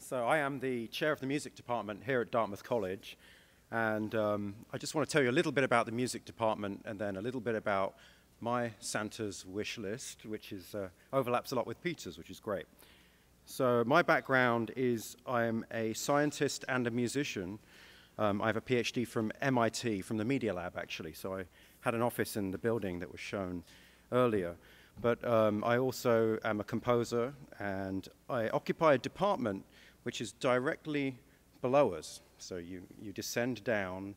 So I am the chair of the music department here at Dartmouth College, and I just want to tell you a little bit about the music department and then a little bit about my Santa's wish list, which is, overlaps a lot with Peter's, which is great. So my background is I'm a scientist and a musician. I have a PhD from MIT, from the Media Lab actually, so I had an office in the building that was shown earlier. But I also am a composer, and I occupy a department which is directly below us. So you descend down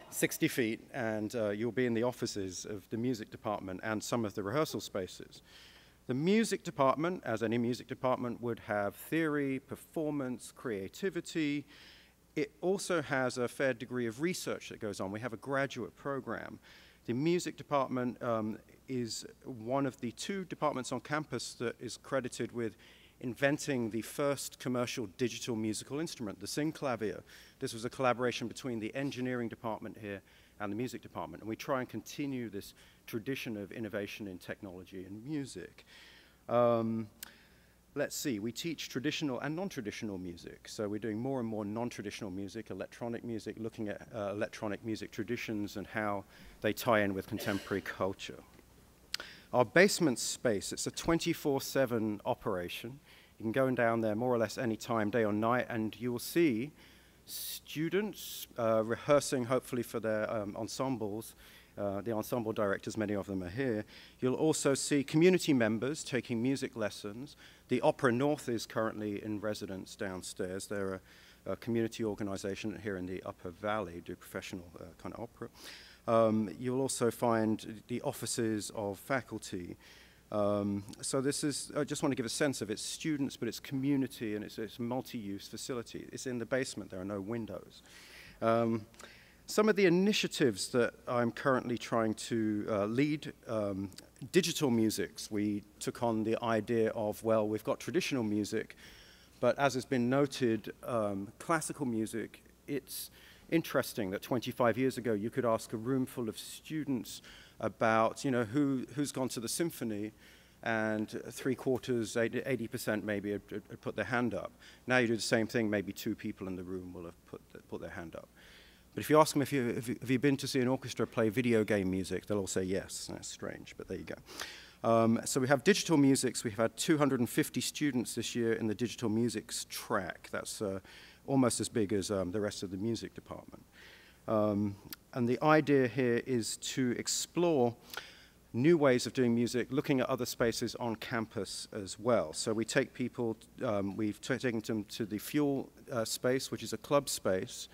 60 feet, and you'll be in the offices of the music department and some of the rehearsal spaces. The music department, as any music department, would have theory, performance, creativity. It also has a fair degree of research that goes on. We have a graduate program. The music department is one of the two departments on campus that is credited with inventing the first commercial digital musical instrument, the synclavier. This was a collaboration between the engineering department here and the music department, and we try and continue this tradition of innovation in technology and music. Let's see, we teach traditional and non-traditional music. So we're doing more and more non-traditional music, electronic music, looking at electronic music traditions and how they tie in with contemporary culture. Our basement space, it's a 24/7 operation. You can go down there more or less any time, day or night, and you will see students rehearsing, hopefully for their ensembles. The ensemble directors, many of them are here. You'll also see community members taking music lessons. The Opera North is currently in residence downstairs. They're a community organization here in the Upper Valley, do professional kind of opera. You'll also find the offices of faculty. So this is, I just want to give a sense of it's students, but it's community, and it's a multi-use facility. It's in the basement, there are no windows. Some of the initiatives that I'm currently trying to lead, digital musics. We took on the idea of, well, we've got traditional music, but as has been noted, classical music, it's interesting that 25 years ago you could ask a room full of students about, you know, who's gone to the symphony, and 3/4, 80% maybe had put their hand up. Now you do the same thing, maybe 2 people in the room will have put their hand up. But if you ask them have you been to see an orchestra play video game music, they'll all say yes. That's strange, but there you go. So we have digital musics. We've had 250 students this year in the digital musics track. That's almost as big as the rest of the music department. And the idea here is to explore new ways of doing music, looking at other spaces on campus as well. So we take people, we've taken them to the Fuel space, which is a club space.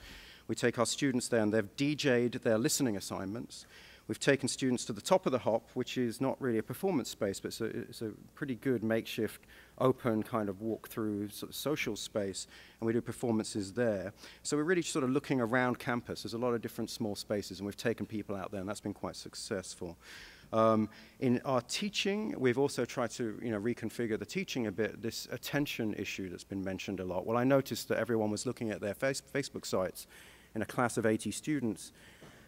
We take our students there, and they've DJ'd their listening assignments. We've taken students to the top of the Hop, which is not really a performance space, but it's a pretty good makeshift, open kind of walk-through sort of social space, and we do performances there. So we're really sort of looking around campus. There's a lot of different small spaces, and we've taken people out there, and that's been quite successful. In our teaching, we've also tried to reconfigure the teaching a bit, this attention issue that's been mentioned a lot. Well, I noticed that everyone was looking at their Facebook sites in a class of 80 students,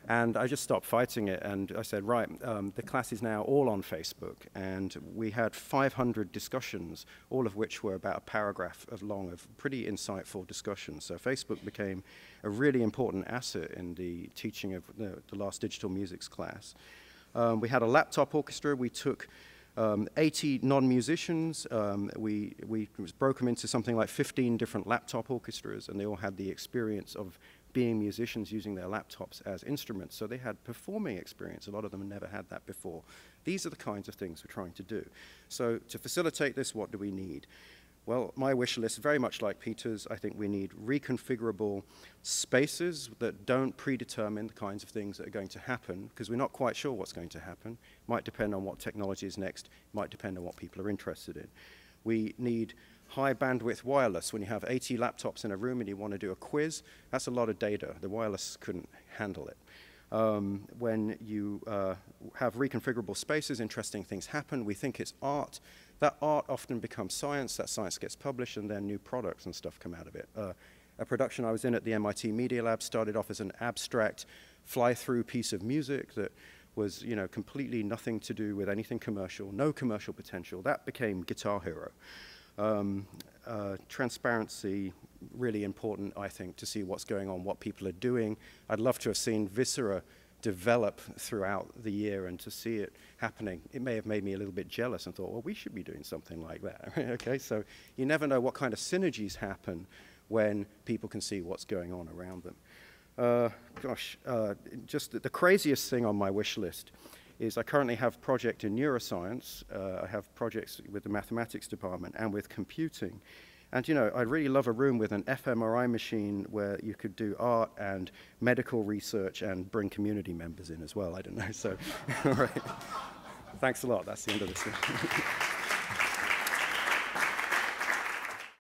and I just stopped fighting it, and I said, right, the class is now all on Facebook, and we had 500 discussions, all of which were about a paragraph long of pretty insightful discussions. So Facebook became a really important asset in the teaching of the last digital musics class. We had a laptop orchestra. We took 80 non-musicians. We broke them into something like 15 different laptop orchestras, and they all had the experience of being musicians using their laptops as instruments. So they had performing experience. A lot of them never had that before. These are the kinds of things we're trying to do. So to facilitate this, what do we need? Well, my wish list, very much like Peter's, I think we need reconfigurable spaces that don't predetermine the kinds of things that are going to happen, because we're not quite sure what's going to happen. It might depend on what technology is next. It might depend on what people are interested in. We need high bandwidth wireless. When you have 80 laptops in a room and you want to do a quiz, that's a lot of data. The wireless couldn't handle it. When you have reconfigurable spaces, interesting things happen. We think it's art. That art often becomes science. That science gets published, and then new products and stuff come out of it. A production I was in at the MIT Media Lab started off as an abstract fly-through piece of music that was, completely nothing to do with anything commercial, no commercial potential. That became Guitar Hero. Transparency, really important, I think, to see what's going on, what people are doing. I'd love to have seen Viscera develop throughout the year and to see it happening. It may have made me a little bit jealous and thought, well, we should be doing something like that. Okay, so you never know what kind of synergies happen when people can see what's going on around them. Just the craziest thing on my wish list is I currently have a project in neuroscience. I have projects with the mathematics department and with computing. And, you know, I'd really love a room with an fMRI machine where you could do art and medical research and bring community members in as well. I don't know. So, all right. Thanks a lot. That's the end of this.